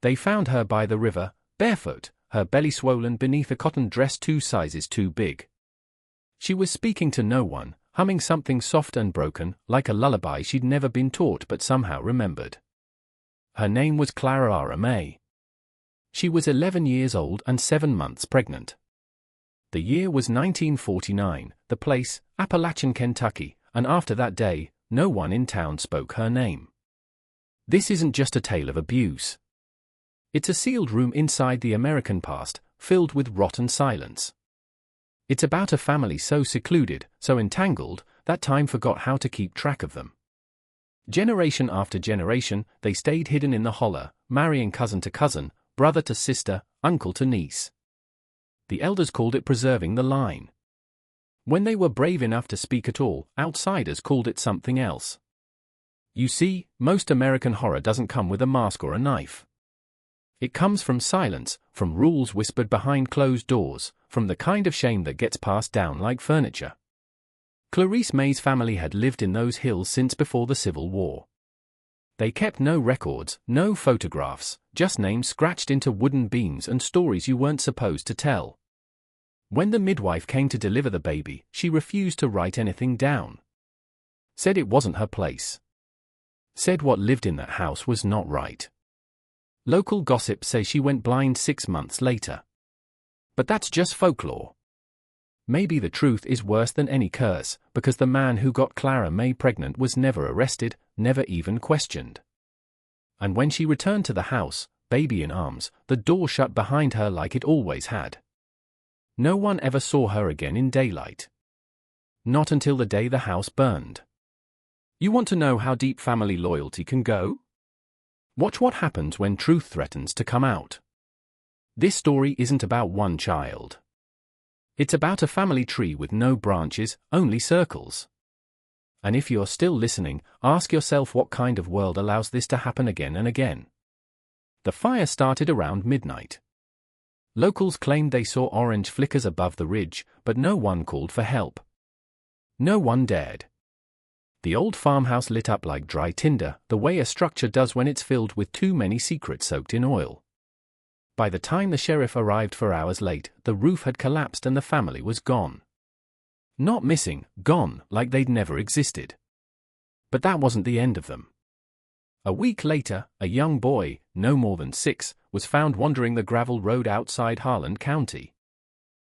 They found her by the river, barefoot, her belly swollen beneath a cotton dress 2 sizes too big. She was speaking to no one, humming something soft and broken, like a lullaby she'd never been taught but somehow remembered. Her name was Claraara May. She was 11 years old and 7 months pregnant. The year was 1949, the place, Appalachian, Kentucky, and after that day, no one in town spoke her name. This isn't just a tale of abuse. It's a sealed room inside the American past, filled with rotten silence. It's about a family so secluded, so entangled, that time forgot how to keep track of them. Generation after generation, they stayed hidden in the holler, marrying cousin to cousin, brother to sister, uncle to niece. The elders called it preserving the line. When they were brave enough to speak at all, outsiders called it something else. You see, most American horror doesn't come with a mask or a knife. It comes from silence, from rules whispered behind closed doors, from the kind of shame that gets passed down like furniture. Claraara May's family had lived in those hills since before the Civil War. They kept no records, no photographs, just names scratched into wooden beams and stories you weren't supposed to tell. When the midwife came to deliver the baby, she refused to write anything down. Said it wasn't her place. Said what lived in that house was not right. Local gossip says she went blind 6 months later. But that's just folklore. Maybe the truth is worse than any curse, because the man who got Claraara May pregnant was never arrested, never even questioned. And when she returned to the house, baby in arms, the door shut behind her like it always had. No one ever saw her again in daylight. Not until the day the house burned. You want to know how deep family loyalty can go? Watch what happens when truth threatens to come out. This story isn't about one child. It's about a family tree with no branches, only circles. And if you're still listening, ask yourself what kind of world allows this to happen again and again. The fire started around midnight. Locals claimed they saw orange flickers above the ridge, but no one called for help. No one dared. The old farmhouse lit up like dry tinder, the way a structure does when it's filled with too many secrets soaked in oil. By the time the sheriff arrived 4 hours late, the roof had collapsed and the family was gone. Not missing, gone, like they'd never existed. But that wasn't the end of them. A week later, a young boy, no more than 6, was found wandering the gravel road outside Harlan County.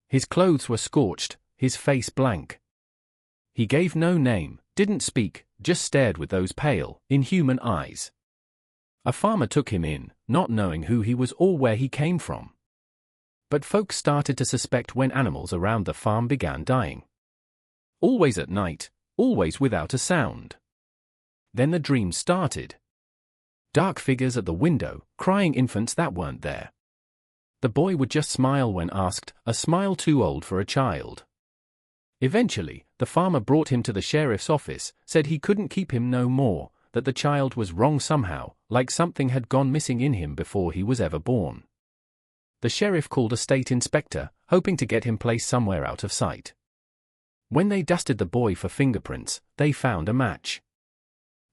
His clothes were scorched, his face blank. He gave no name, didn't speak, just stared with those pale, inhuman eyes. A farmer took him in, not knowing who he was or where he came from. But folks started to suspect when animals around the farm began dying. Always at night, always without a sound. Then the dreams started. Dark figures at the window, crying infants that weren't there. The boy would just smile when asked, a smile too old for a child. Eventually, the farmer brought him to the sheriff's office, said he couldn't keep him no more, that the child was wrong somehow, like something had gone missing in him before he was ever born. The sheriff called a state inspector, hoping to get him placed somewhere out of sight. When they dusted the boy for fingerprints, they found a match.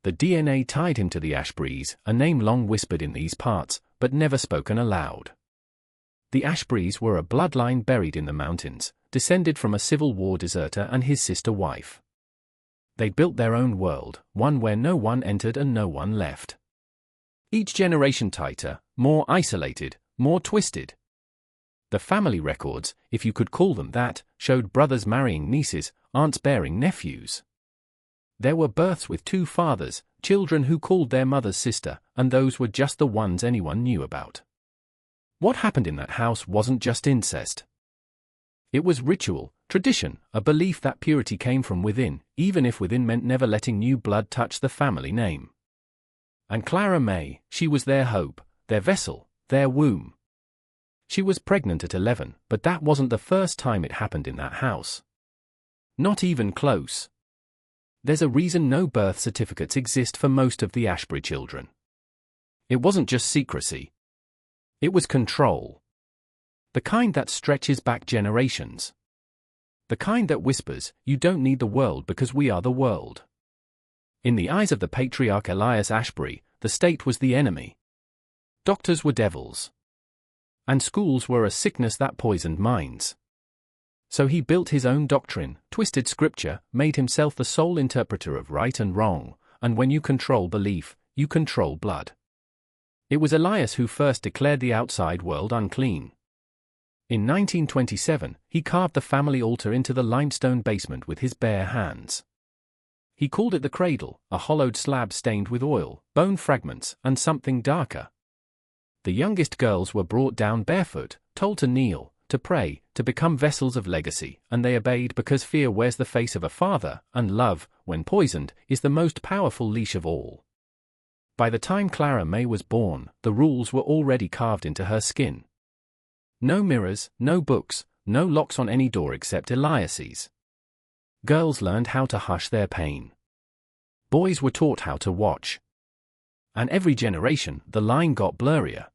The DNA tied him to the Ashburys, a name long whispered in these parts, but never spoken aloud. The Ashburys were a bloodline buried in the mountains, descended from a Civil War deserter and his sister wife. They built their own world, one where no one entered and no one left. Each generation tighter, more isolated, more twisted. The family records, if you could call them that, showed brothers marrying nieces, aunts bearing nephews. There were births with 2 fathers, children who called their mother's sister, and those were just the ones anyone knew about. What happened in that house wasn't just incest. It was ritual, tradition, a belief that purity came from within, even if within meant never letting new blood touch the family name. And Claraara May, she was their hope, their vessel, their womb. She was pregnant at 11, but that wasn't the first time it happened in that house. Not even close. There's a reason no birth certificates exist for most of the Ashbury children. It wasn't just secrecy. It was control. The kind that stretches back generations. The kind that whispers, you don't need the world because we are the world. In the eyes of the patriarch Elias Ashbury, the state was the enemy. Doctors were devils. And schools were a sickness that poisoned minds. So he built his own doctrine, twisted scripture, made himself the sole interpreter of right and wrong, and when you control belief, you control blood. It was Elias who first declared the outside world unclean. In 1927, he carved the family altar into the limestone basement with his bare hands. He called it the cradle, a hollowed slab stained with oil, bone fragments, and something darker. The youngest girls were brought down barefoot, told to kneel, to pray, to become vessels of legacy, and they obeyed because fear wears the face of a father, and love, when poisoned, is the most powerful leash of all. By the time Claraara May was born, the rules were already carved into her skin. No mirrors, no books, no locks on any door except Elias's. Girls learned how to hush their pain. Boys were taught how to watch. And every generation, the line got blurrier.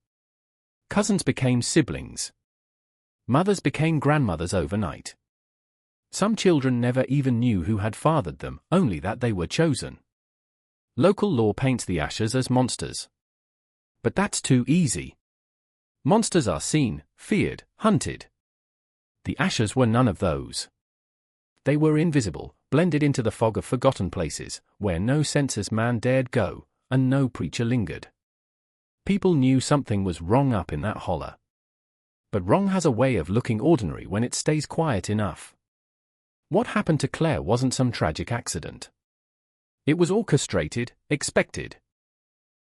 Cousins became siblings. Mothers became grandmothers overnight. Some children never even knew who had fathered them, only that they were chosen. Local law paints the Ashers as monsters. But that's too easy. Monsters are seen, feared, hunted. The Ashers were none of those. They were invisible, blended into the fog of forgotten places, where no census man dared go, and no preacher lingered. People knew something was wrong up in that holler. But wrong has a way of looking ordinary when it stays quiet enough. What happened to Claire wasn't some tragic accident. It was orchestrated, expected.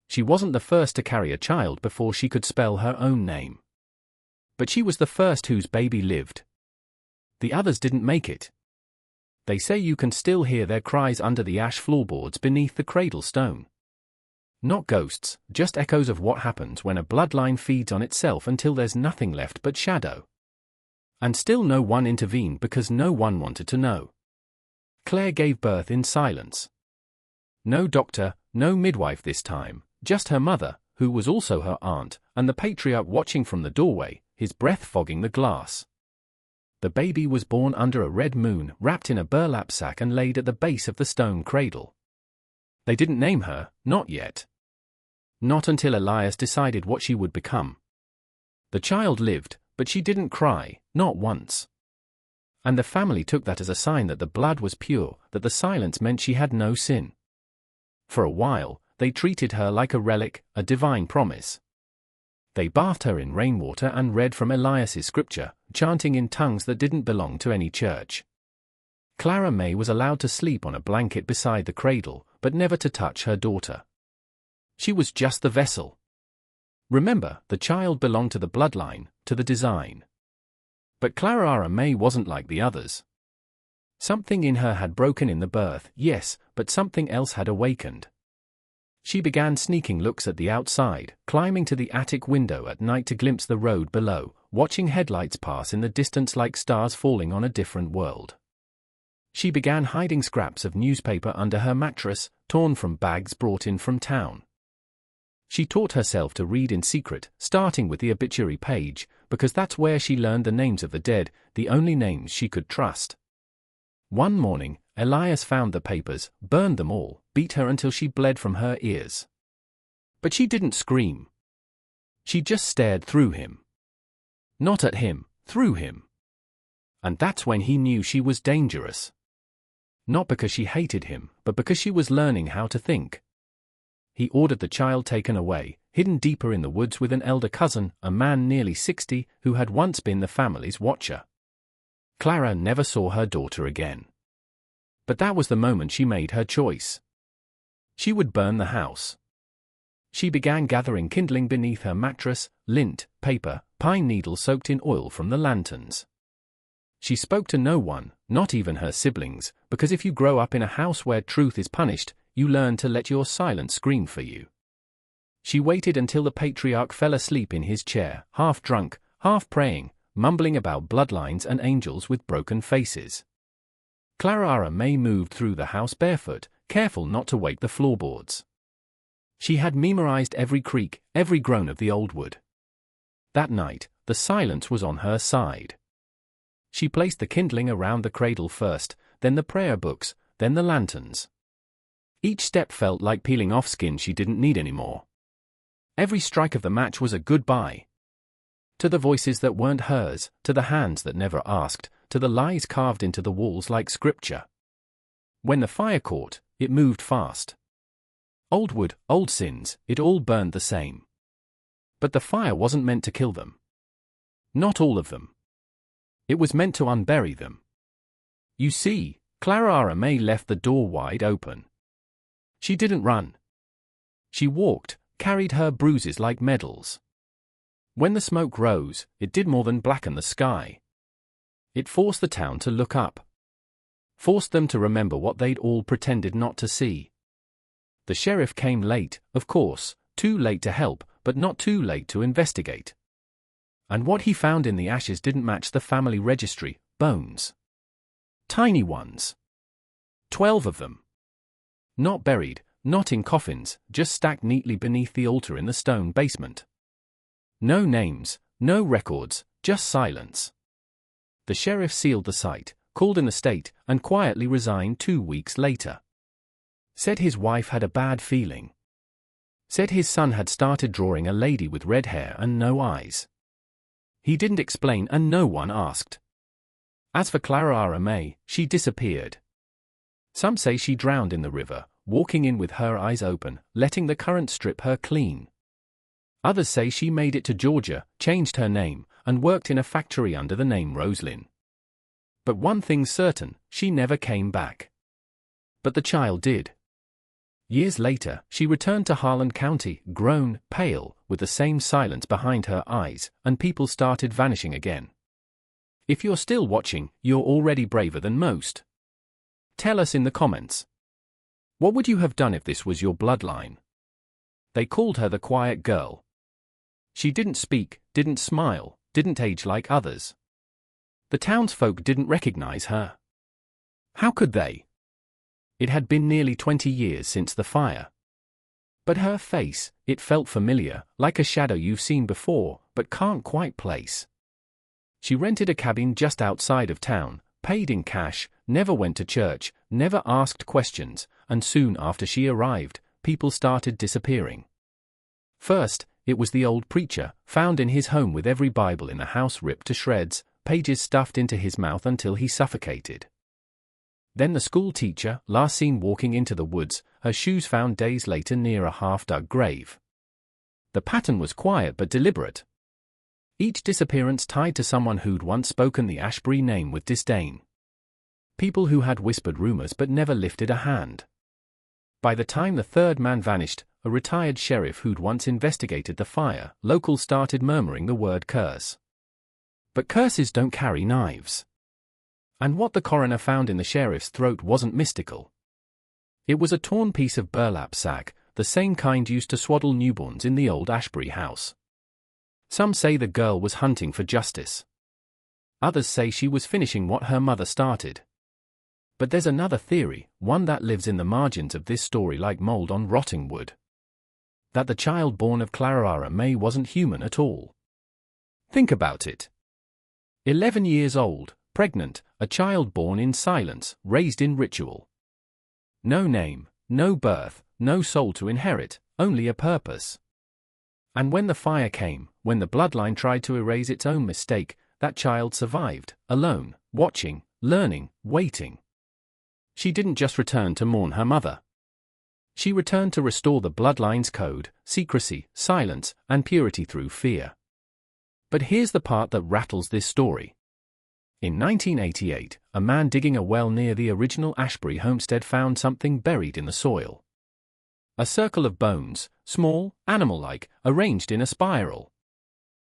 She wasn't the first to carry a child before she could spell her own name. But she was the first whose baby lived. The others didn't make it. They say you can still hear their cries under the ash floorboards beneath the cradle stone. Not ghosts, just echoes of what happens when a bloodline feeds on itself until there's nothing left but shadow. And still no one intervened because no one wanted to know. Claire gave birth in silence. No doctor, no midwife this time, just her mother, who was also her aunt, and the patriarch watching from the doorway, his breath fogging the glass. The baby was born under a red moon, wrapped in a burlap sack and laid at the base of the stone cradle. They didn't name her, not yet. Not until Elias decided what she would become. The child lived, but she didn't cry, not once. And the family took that as a sign that the blood was pure, that the silence meant she had no sin. For a while, they treated her like a relic, a divine promise. They bathed her in rainwater and read from Elias's scripture, chanting in tongues that didn't belong to any church. Claraara May was allowed to sleep on a blanket beside the cradle, but never to touch her daughter. She was just the vessel. Remember, the child belonged to the bloodline, to the design. But Claraara May wasn't like the others. Something in her had broken in the birth, yes, but something else had awakened. She began sneaking looks at the outside, climbing to the attic window at night to glimpse the road below, watching headlights pass in the distance like stars falling on a different world. She began hiding scraps of newspaper under her mattress, torn from bags brought in from town. She taught herself to read in secret, starting with the obituary page, because that's where she learned the names of the dead, the only names she could trust. One morning, Elias found the papers, burned them all, beat her until she bled from her ears. But she didn't scream. She just stared through him. Not at him, through him. And that's when he knew she was dangerous. Not because she hated him, but because she was learning how to think. He ordered the child taken away, hidden deeper in the woods with an elder cousin, a man nearly 60, who had once been the family's watcher. Clara never saw her daughter again. But that was the moment she made her choice. She would burn the house. She began gathering kindling beneath her mattress, lint, paper, pine needles soaked in oil from the lanterns. She spoke to no one, not even her siblings, because if you grow up in a house where truth is punished, you learn to let your silence scream for you. She waited until the patriarch fell asleep in his chair, half drunk, half praying, mumbling about bloodlines and angels with broken faces. Claraara May moved through the house barefoot, careful not to wake the floorboards. She had memorized every creak, every groan of the old wood. That night, the silence was on her side. She placed the kindling around the cradle first, then the prayer books, then the lanterns. Each step felt like peeling off skin she didn't need anymore. Every strike of the match was a goodbye. To the voices that weren't hers, to the hands that never asked, to the lies carved into the walls like scripture. When the fire caught, it moved fast. Old wood, old sins, it all burned the same. But the fire wasn't meant to kill them. Not all of them. It was meant to unbury them. You see, Claraara May left the door wide open. She didn't run. She walked, carried her bruises like medals. When the smoke rose, it did more than blacken the sky. It forced the town to look up. Forced them to remember what they'd all pretended not to see. The sheriff came late, of course, too late to help, but not too late to investigate. And what he found in the ashes didn't match the family registry: bones. Tiny ones. 12 of them. Not buried, not in coffins, just stacked neatly beneath the altar in the stone basement. No names, no records, just silence. The sheriff sealed the site, called in the state, and quietly resigned 2 weeks later. Said his wife had a bad feeling. Said his son had started drawing a lady with red hair and no eyes. He didn't explain and no one asked. As for Claraara May, she disappeared. Some say she drowned in the river, walking in with her eyes open, letting the current strip her clean. Others say she made it to Georgia, changed her name, and worked in a factory under the name Roslyn. But one thing's certain, she never came back. But the child did. Years later, she returned to Harlan County, grown, pale, with the same silence behind her eyes, and people started vanishing again. If you're still watching, you're already braver than most. Tell us in the comments. What would you have done if this was your bloodline? They called her the quiet girl. She didn't speak, didn't smile, didn't age like others. The townsfolk didn't recognize her. How could they? It had been nearly 20 years since the fire. But her face, it felt familiar, like a shadow you've seen before, but can't quite place. She rented a cabin just outside of town, paid in cash, never went to church, never asked questions, and soon after she arrived, people started disappearing. First, it was the old preacher, found in his home with every Bible in the house ripped to shreds, pages stuffed into his mouth until he suffocated. Then the school teacher, last seen walking into the woods, her shoes found days later near a half-dug grave. The pattern was quiet but deliberate. Each disappearance tied to someone who'd once spoken the Ashbury name with disdain. People who had whispered rumors but never lifted a hand. By the time the third man vanished, a retired sheriff who'd once investigated the fire, locals started murmuring the word curse. But curses don't carry knives. And what the coroner found in the sheriff's throat wasn't mystical. It was a torn piece of burlap sack, the same kind used to swaddle newborns in the old Ashbury house. Some say the girl was hunting for justice. Others say she was finishing what her mother started. But there's another theory, one that lives in the margins of this story like mold on rotting wood. That the child born of Claraara May wasn't human at all. Think about it. 11 years old, pregnant, a child born in silence, raised in ritual. No name, no birth, no soul to inherit, only a purpose. And when the fire came, when the bloodline tried to erase its own mistake, that child survived, alone, watching, learning, waiting. She didn't just return to mourn her mother. She returned to restore the bloodline's code, secrecy, silence, and purity through fear. But here's the part that rattles this story. In 1988, a man digging a well near the original Ashbury homestead found something buried in the soil. A circle of bones, small, animal-like, arranged in a spiral.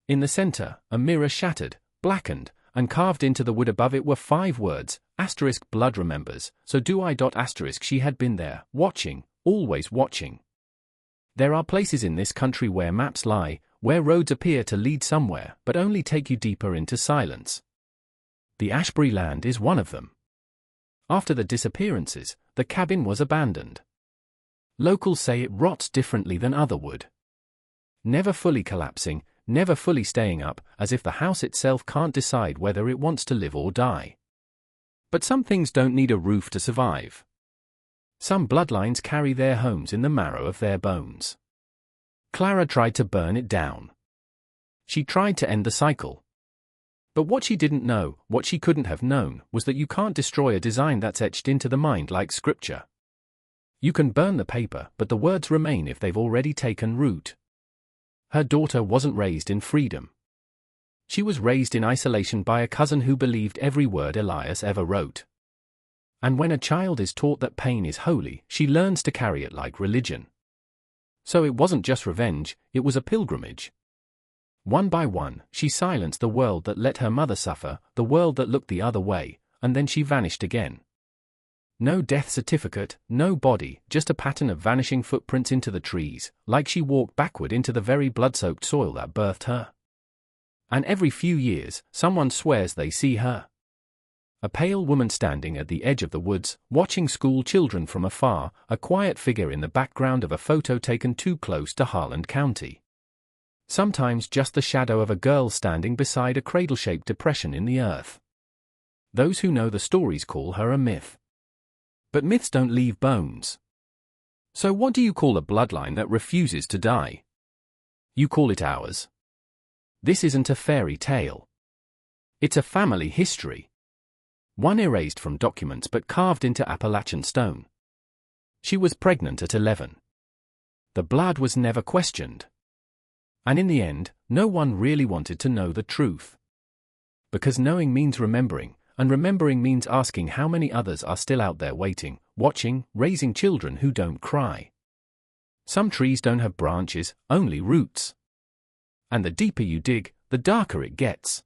In the center, a mirror shattered, blackened, and carved into the wood above it were 5 words, * blood remembers, so do I. * she had been there, watching, always watching. There are places in this country where maps lie, where roads appear to lead somewhere but only take you deeper into silence. The Ashbury land is one of them. After the disappearances, the cabin was abandoned. Locals say it rots differently than other wood. Never fully collapsing, never fully staying up, as if the house itself can't decide whether it wants to live or die. But some things don't need a roof to survive. Some bloodlines carry their homes in the marrow of their bones. Clara tried to burn it down. She tried to end the cycle. But what she didn't know, what she couldn't have known, was that you can't destroy a design that's etched into the mind like scripture. You can burn the paper, but the words remain if they've already taken root. Her daughter wasn't raised in freedom. She was raised in isolation by a cousin who believed every word Elias ever wrote. And when a child is taught that pain is holy, she learns to carry it like religion. So it wasn't just revenge, it was a pilgrimage. One by one, she silenced the world that let her mother suffer, the world that looked the other way, and then she vanished again. No death certificate, no body, just a pattern of vanishing footprints into the trees, like she walked backward into the very blood-soaked soil that birthed her. And every few years, someone swears they see her. A pale woman standing at the edge of the woods, watching school children from afar, a quiet figure in the background of a photo taken too close to Harlan County. Sometimes just the shadow of a girl standing beside a cradle-shaped depression in the earth. Those who know the stories call her a myth. But myths don't leave bones. So what do you call a bloodline that refuses to die? You call it ours. This isn't a fairy tale. It's a family history. One erased from documents but carved into Appalachian stone. She was pregnant at 11. The blood was never questioned. And in the end, no one really wanted to know the truth. Because knowing means remembering, and remembering means asking how many others are still out there waiting, watching, raising children who don't cry. Some trees don't have branches, only roots. And the deeper you dig, the darker it gets.